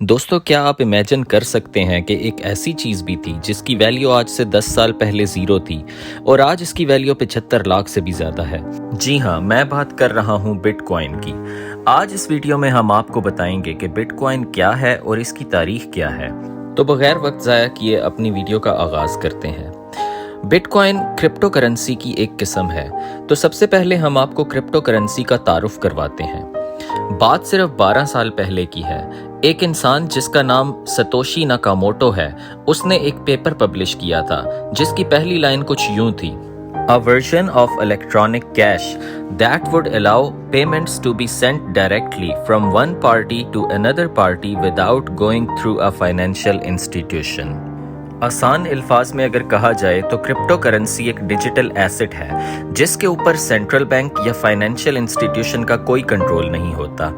दोस्तों, क्या आप इमेजिन कर सकते हैं कि एक ऐसी चीज़ भी थी जिसकी वैल्यू आज से 10 साल पहले ज़ीरो थी और आज इसकी वैल्यू 75 लाख से भी ज़्यादा है। जी हाँ, मैं बात कर रहा हूँ बिटकॉइन की। आज इस वीडियो में हम आपको बताएंगे कि बिटकॉइन क्या है और इसकी तारीख क्या है। तो बगैर वक्त ज़ाया किए अपनी वीडियो का आगाज़ करते हैं। बिटकॉइन क्रिप्टो करेंसी की एक किस्म है। तो सबसे पहले हम आपको क्रिप्टो करेंसी का तारुफ करवाते हैं। बात सिर्फ 12 साल पहले की है। एक इंसान जिसका नाम सतोशी नाकामोटो है, उसने एक पेपर पब्लिश किया था जिसकी पहली लाइन कुछ यूं थी: A version of electronic cash that would allow payments to be sent directly from one party to another party without going through a financial institution. आसान अल्फाज में अगर कहा जाए तो क्रिप्टो करेंसी एक डिजिटल एसेट है जिसके ऊपर सेंट्रल बैंक या फाइनेंशियल इंस्टीट्यूशन का कोई कंट्रोल नहीं होता।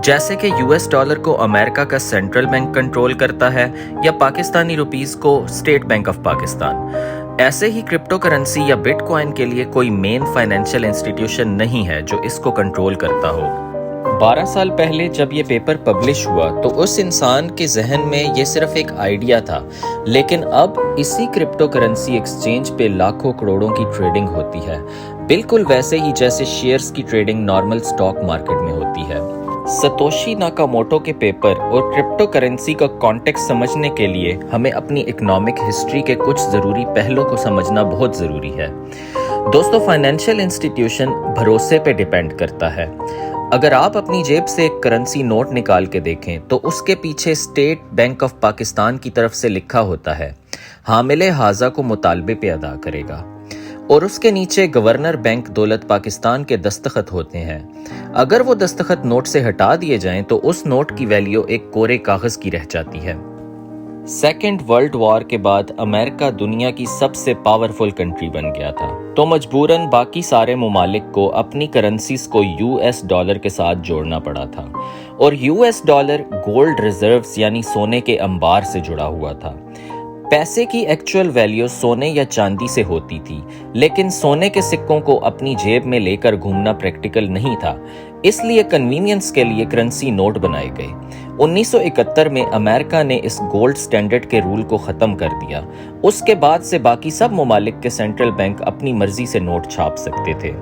जैसे कि यूएस डॉलर को अमेरिका का सेंट्रल बैंक कंट्रोल करता है या पाकिस्तानी रुपीस को स्टेट बैंक ऑफ पाकिस्तान। ऐसे ही क्रिप्टो करेंसी या बिटकॉइन के लिए कोई मेन फाइनेंशियल इंस्टीट्यूशन नहीं है जो इसको कंट्रोल करता हो। 12 साल पहले जब ये पेपर पब्लिश हुआ तो उस इंसान के जहन में ये सिर्फ एक आइडिया था, लेकिन अब इसी क्रिप्टो करेंसी एक्सचेंज पे लाखों करोड़ों की ट्रेडिंग होती है, बिल्कुल वैसे ही जैसे शेयर्स की ट्रेडिंग नॉर्मल स्टॉक मार्केट में होती है। सतोशी नाकामोटो के पेपर और क्रिप्टो करेंसी का कॉन्टेक्स्ट समझने के लिए हमें अपनी इकोनॉमिक हिस्ट्री के कुछ ज़रूरी पहलुओं को समझना बहुत ज़रूरी है। दोस्तों, फाइनेंशियल इंस्टीट्यूशन भरोसे पे डिपेंड करता है। अगर आप अपनी जेब से एक करेंसी नोट निकाल के देखें तो उसके पीछे स्टेट बैंक ऑफ पाकिस्तान की तरफ से लिखा होता है हामिले हाजा को मुतालबे पे अदा करेगा, और उसके नीचे गवर्नर बैंक दौलत पाकिस्तान के दस्तखत होते हैं। अगर वो दस्तखत नोट से हटा दिए जाएं तो उस नोट की वैल्यू एक कोरे कागज की रह जाती है। सेकेंड वर्ल्ड वॉर के बाद अमेरिका दुनिया की सबसे पावरफुल कंट्री बन गया था, तो मजबूरन बाकी सारे मुमालिक को अपनी करेंसीज को यूएस डॉलर के साथ जोड़ना पड़ा था, और यूएस डॉलर गोल्ड रिजर्व्स यानी सोने के अंबार से जुड़ा हुआ था। पैसे की एक्चुअल वैल्यू सोने या चांदी से होती थी, लेकिन सोने के सिक्कों को अपनी जेब में लेकर घूमना प्रैक्टिकल नहीं था, इसलिए कन्वीनियंस के लिए करेंसी नोट बनाए गए। 1971 में अमेरिका ने इस गोल्ड स्टैंडर्ड के रूल को ख़त्म कर दिया। उसके बाद से बाकी सब ममालिक के सेंट्रल बैंक अपनी मर्जी से नोट छाप सकते थे।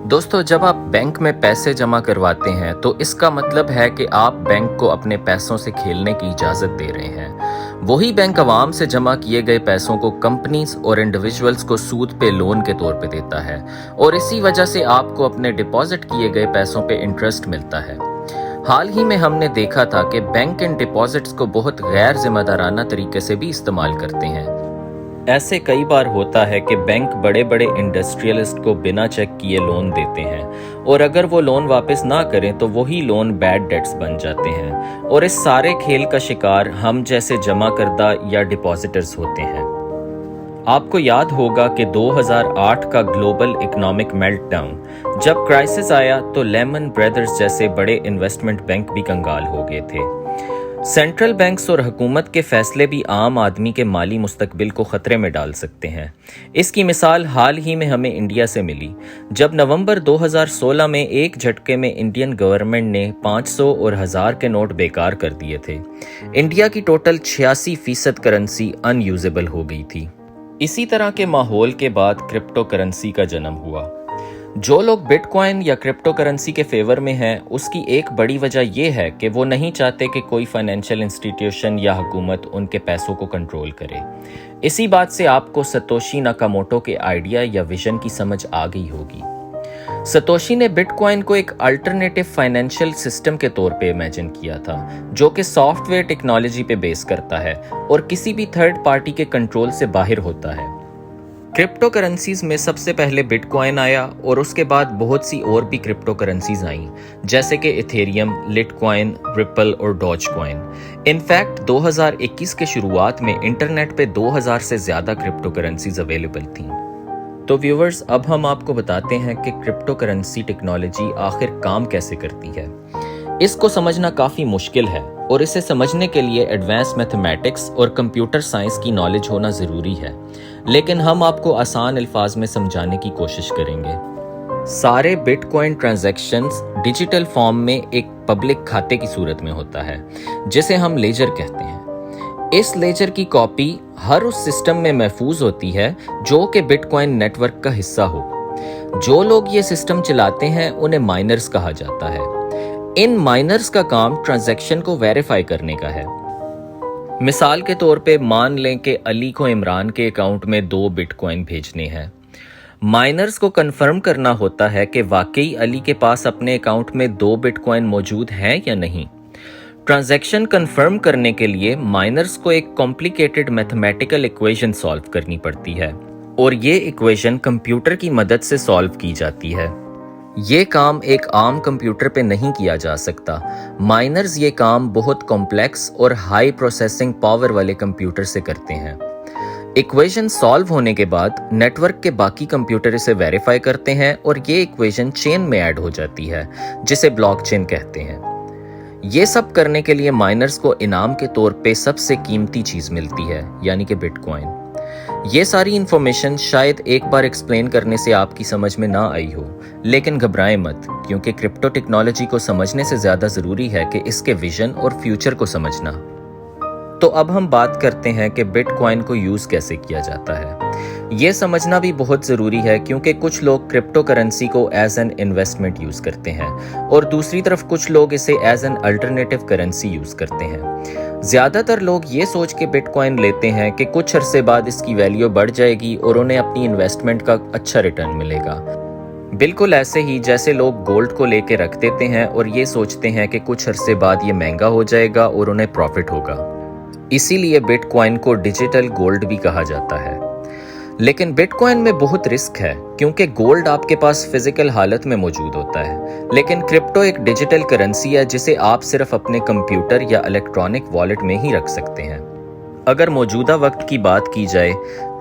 दोस्तों, जब आप बैंक में पैसे जमा करवाते हैं तो इसका मतलब है कि आप बैंक को अपने पैसों से खेलने की इजाज़त दे रहे हैं। वही बैंक अवाम से जमा किए गए पैसों को कंपनीज और इंडिविजुअल्स को सूद पे लोन के तौर पे देता है, और इसी वजह से आपको अपने डिपॉजिट किए गए पैसों पे इंटरेस्ट मिलता है। हाल ही में हमने देखा था कि बैंक इन डिपॉजिट्स को बहुत गैर जिम्मेदाराना तरीके से भी इस्तेमाल करते हैं। ऐसे कई बार होता है कि बैंक बड़े बड़े इंडस्ट्रियलिस्ट को बिना चेक किए लोन देते हैं, और अगर वो लोन वापस ना करें तो वही लोन बैड डेट्स बन जाते हैं, और इस सारे खेल का शिकार हम जैसे जमा करदा या डिपॉजिटर्स होते हैं। आपको याद होगा कि 2008 का ग्लोबल इकोनॉमिक मेल्टडाउन, जब क्राइसिस आया तो लेमन ब्रदर्स जैसे बड़े इन्वेस्टमेंट बैंक भी कंगाल हो गए थे। सेंट्रल बैंक्स और हुकूमत के फैसले भी आम आदमी के माली मुस्तकबिल को खतरे में डाल सकते हैं। इसकी मिसाल हाल ही में हमें इंडिया से मिली, जब नवंबर 2016 में एक झटके में इंडियन गवर्नमेंट ने 500 और 1000 के नोट बेकार कर दिए थे। इंडिया की टोटल 86% करेंसी अनयूजेबल हो गई थी। इसी तरह के माहौल के बाद क्रिप्टो करेंसी का जन्म हुआ। जो लोग बिटकॉइन या क्रिप्टो करेंसी के फेवर में हैं, उसकी एक बड़ी वजह यह है कि वो नहीं चाहते कि कोई फाइनेंशियल इंस्टीट्यूशन या हुकूमत उनके पैसों को कंट्रोल करे। इसी बात से आपको सतोशी नाकामोटो के आइडिया या विजन की समझ आ गई होगी। सतोशी ने बिटकॉइन को एक अल्टरनेटिव फाइनेंशियल सिस्टम के तौर पे इमेजिन किया था, जो कि सॉफ्टवेयर टेक्नोलॉजी पे बेस करता है और किसी भी थर्ड पार्टी के कंट्रोल से बाहर होता है। क्रिप्टो करेंसीज में सबसे पहले बिटकॉइन आया, और उसके बाद बहुत सी और भी क्रिप्टो करेंसीज आईं, जैसे कि इथेरियम, लिटकॉइन, रिपल और डॉज कॉइन। इनफैक्ट 2021 के शुरुआत में इंटरनेट पे 2000 से ज़्यादा क्रिप्टो करेंसीज अवेलेबल थीं। तो व्यूवर्स, अब हम आपको बताते हैं कि क्रिप्टो करेंसी टेक्नोलॉजी आखिर काम कैसे करती है। इसको समझना काफ़ी मुश्किल है, और इसे समझने के लिए एडवांस मैथमेटिक्स और कंप्यूटर साइंस की नॉलेज होना ज़रूरी है, लेकिन हम आपको आसान अल्फाज में समझाने की कोशिश करेंगे। सारे बिटकॉइन ट्रांजैक्शंस डिजिटल फॉर्म में एक पब्लिक खाते की सूरत में होता है, जिसे हम लेजर कहते हैं। इस लेजर की कॉपी हर उस सिस्टम में महफूज होती है जो कि बिटकॉइन नेटवर्क का हिस्सा हो। जो लोग ये सिस्टम चलाते हैं उन्हें माइनर्स कहा जाता है। इन माइनर्स का काम ट्रांजैक्शन को वेरीफाई करने का है। मिसाल के तौर पे मान लें कि अली को इमरान के अकाउंट में 2 बिटकॉइन भेजने हैं। माइनर्स को कंफर्म करना होता है कि वाकई अली के पास अपने अकाउंट में 2 बिटकॉइन मौजूद हैं या नहीं। ट्रांजैक्शन कंफर्म करने के लिए माइनर्स को एक कॉम्प्लिकेटेड मैथमेटिकल इक्वेशन सॉल्व करनी पड़ती है और ये इक्वेशन कंप्यूटर की मदद से सॉल्व की जाती है। ये काम एक आम कंप्यूटर पे नहीं किया जा सकता। माइनर्स ये काम बहुत कॉम्प्लेक्स और हाई प्रोसेसिंग पावर वाले कंप्यूटर से करते हैं। इक्वेशन सॉल्व होने के बाद नेटवर्क के बाकी कंप्यूटर इसे वेरीफाई करते हैं और ये इक्वेशन चेन में ऐड हो जाती है, जिसे ब्लॉकचेन कहते हैं। ये सब करने के लिए माइनर्स को इनाम के तौर पे सबसे कीमती चीज मिलती है, यानी कि बिटकॉइन। ये सारी इंफॉर्मेशन शायद एक बार एक्सप्लेन करने से आपकी समझ में ना आई हो, लेकिन घबराएं मत, क्योंकि क्रिप्टो टेक्नोलॉजी को समझने से ज्यादा जरूरी है कि इसके विजन और फ्यूचर को समझना। तो अब हम बात करते हैं कि बिटकॉइन को यूज कैसे किया जाता है। ये समझना भी बहुत जरूरी है, क्योंकि कुछ लोग क्रिप्टो करेंसी को एज एन इन्वेस्टमेंट यूज करते हैं और दूसरी तरफ कुछ लोग इसे as an alternative currency use करते हैं। ज्यादातर लोग ये सोच के बिटकॉइन लेते हैं कि कुछ अरसे बाद इसकी वैल्यू बढ़ जाएगी और उन्हें अपनी इन्वेस्टमेंट का अच्छा रिटर्न मिलेगा। बिल्कुल ऐसे ही जैसे लोग गोल्ड को लेके रख देते हैं और ये सोचते हैं कि कुछ अरसे बाद ये महंगा हो जाएगा और उन्हें प्रॉफिट होगा। इसीलिए बिटकॉइन को डिजिटल गोल्ड भी कहा जाता है। लेकिन बिटकॉइन में बहुत रिस्क है, क्योंकि गोल्ड आपके पास फिजिकल हालत में मौजूद होता है, लेकिन क्रिप्टो एक डिजिटल करेंसी है जिसे आप सिर्फ अपने कंप्यूटर या इलेक्ट्रॉनिक वॉलेट में ही रख सकते हैं। अगर मौजूदा वक्त की बात की जाए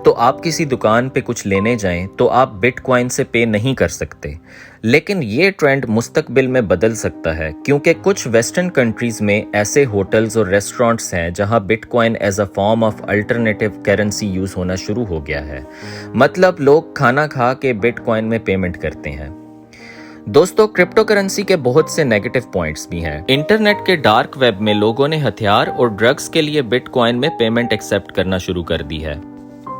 तो आप किसी दुकान पे कुछ लेने जाएं तो आप बिटकॉइन से पे नहीं कर सकते, लेकिन ये ट्रेंड मुस्तकबिल में बदल सकता है, क्योंकि कुछ वेस्टर्न कंट्रीज में ऐसे होटल्स और रेस्टोरेंट्स हैं जहां bitcoin as a form of alternative currency use होना शुरू हो गया है। मतलब लोग खाना खा के बिटकॉइन में पेमेंट करते हैं। दोस्तों, क्रिप्टो करेंसी के बहुत से नेगेटिव पॉइंट्स भी हैं। इंटरनेट के डार्क वेब में लोगों ने हथियार और ड्रग्स के लिए बिटकॉइन में पेमेंट एक्सेप्ट करना शुरू कर दी है।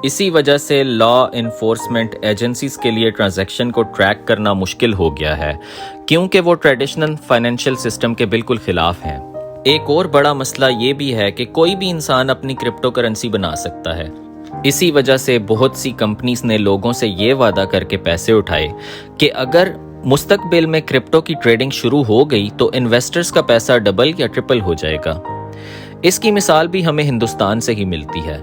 इसी वजह से लॉ इन्फोर्समेंट एजेंसीज के लिए ट्रांजैक्शन को ट्रैक करना मुश्किल हो गया है, क्योंकि वो ट्रेडिशनल फाइनेंशियल सिस्टम के बिल्कुल खिलाफ हैं। एक और बड़ा मसला ये भी है कि कोई भी इंसान अपनी क्रिप्टो करेंसी बना सकता है। इसी वजह से बहुत सी कंपनीज ने लोगों से ये वादा करके पैसे उठाए कि अगर मुस्तकबिल में क्रिप्टो की ट्रेडिंग शुरू हो गई तो इन्वेस्टर्स का पैसा डबल या ट्रिपल हो जाएगा। इसकी मिसाल भी हमें हिंदुस्तान से ही मिलती है।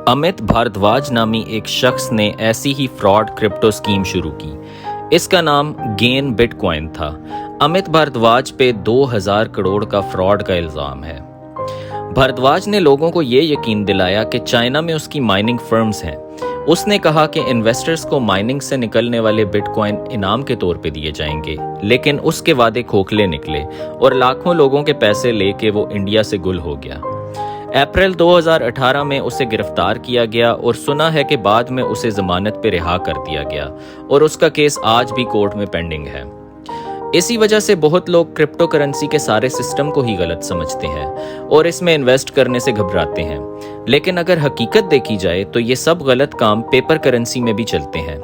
अमित भारद्वाज नामी एक शख्स ने ऐसी ही फ्रॉड क्रिप्टो स्कीम शुरू की। इसका नाम गेन बिटकॉइन था। अमित भारद्वाज पे 2000 करोड़ का फ्रॉड का इल्जाम है। भारद्वाज ने लोगों को ये यकीन दिलाया कि चाइना में उसकी माइनिंग फर्म्स हैं। उसने कहा कि इन्वेस्टर्स को माइनिंग से निकलने वाले बिटकॉइन इनाम के तौर पे दिए जाएंगे, लेकिन उसके वादे खोखले निकले और लाखों लोगों के पैसे लेके वो इंडिया से गुल हो गया। अप्रैल 2018 में उसे गिरफ्तार किया गया और सुना है कि बाद में उसे जमानत पे रिहा कर दिया गया और उसका केस आज भी कोर्ट में पेंडिंग है। इसी वजह से बहुत लोग क्रिप्टो करेंसी के सारे सिस्टम को ही गलत समझते हैं और इसमें इन्वेस्ट करने से घबराते हैं। लेकिन अगर हकीकत देखी जाए तो ये सब गलत काम पेपर करेंसी में भी चलते हैं,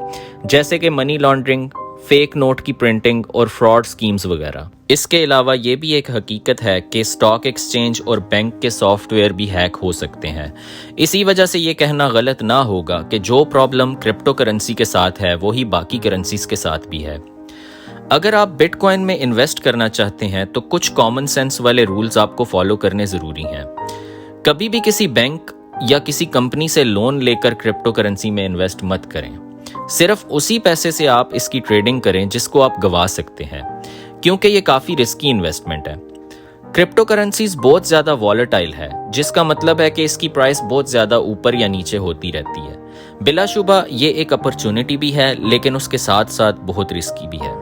जैसे कि मनी लॉन्ड्रिंग, फेक नोट की प्रिंटिंग और फ्रॉड स्कीम्स वगैरह। इसके अलावा ये भी एक हकीकत है कि स्टॉक एक्सचेंज और बैंक के सॉफ्टवेयर भी हैक हो सकते हैं। इसी वजह से ये कहना गलत ना होगा कि जो प्रॉब्लम क्रिप्टो करेंसी के साथ है वही बाकी करेंसीज के साथ भी है। अगर आप बिटकॉइन में इन्वेस्ट करना चाहते हैं तो कुछ कॉमन सेंस वाले रूल्स आपको फॉलो करने जरूरी हैं। कभी भी किसी बैंक या किसी कंपनी से लोन लेकर क्रिप्टो करेंसी में इन्वेस्ट मत करें। सिर्फ उसी पैसे से आप इसकी ट्रेडिंग करें जिसको आप गंवा सकते हैं, क्योंकि ये काफी रिस्की इन्वेस्टमेंट है। क्रिप्टो करेंसीज बहुत ज्यादा वॉलेटाइल है, जिसका मतलब है कि इसकी प्राइस बहुत ज्यादा ऊपर या नीचे होती रहती है। बिलाशुबा ये एक अपॉर्चुनिटी भी है, लेकिन उसके साथ साथ बहुत रिस्की भी है।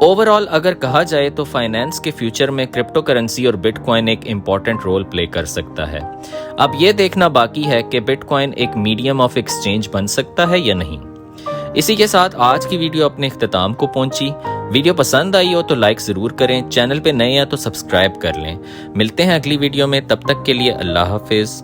ओवरऑल अगर कहा जाए तो फाइनेंस के फ्यूचर में क्रिप्टो करेंसी और बिटकॉइन एक इम्पॉर्टेंट रोल प्ले कर सकता है। अब ये देखना बाकी है कि बिटकॉइन एक मीडियम ऑफ एक्सचेंज बन सकता है या नहीं। اسی کے ساتھ آج کی ویڈیو اپنے اختتام کو پہنچی۔ ویڈیو پسند آئی ہو تو لائک ضرور کریں، چینل پہ نئے ہیں تو سبسکرائب کر لیں۔ ملتے ہیں اگلی ویڈیو میں، تب تک کے لیے اللہ حافظ۔